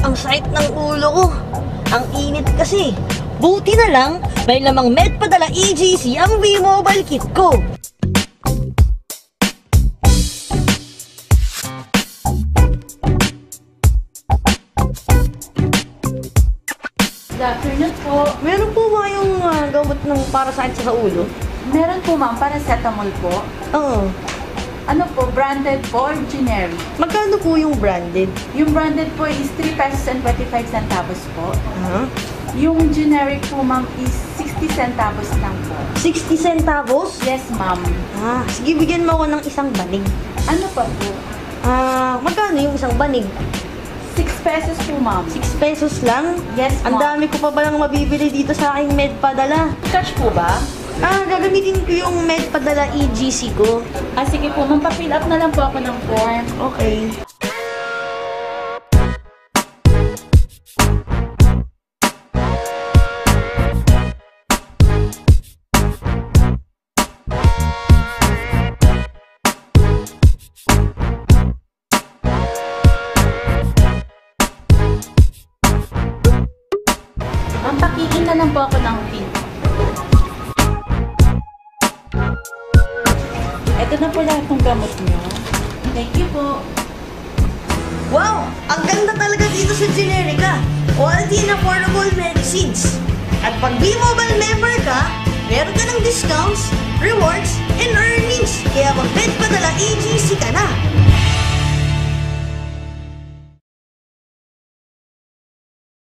Ang sakit ng ulo ko. Ang init kasi. Buti na lang, may lamang Medpadala EGC ang V-Mobile kit ko. Good afternoon po. Meron po ba yung gamot ng para sakit sa ulo? Meron po ma'am, paracetamol po. Oo. Ano po, branded po or generic? Magkano po yung branded? Yung branded po is 3 pesos and 25 centavos po. Ha? Yung generic po ma'am is 60 centavos lang po. 60 centavos? Yes ma'am. Sige, bigyan mo ako ng isang banig. Ano pa po? Magkano yung isang banig? 6 pesos po ma'am. 6 pesos lang? Yes Ang ma'am. dami ko pa palang mabibili dito sa aking Medpadala. Cash po ba? Gagamitin ko yung Medpadala EGC ko. Sige po ma'am, pa-fill up na lang po ako ng form. Okay. Ma'am, pakiin na lang po ako ng pin. Ito na po lahat ng gamot niyo. Thank you po. Wow! Ang ganda talaga dito sa Generica. Quality and affordable medicines. At pag B-Mobile member ka, meron ka ng discounts, rewards, and earnings. Kaya mag-Medpadala EGC ka na.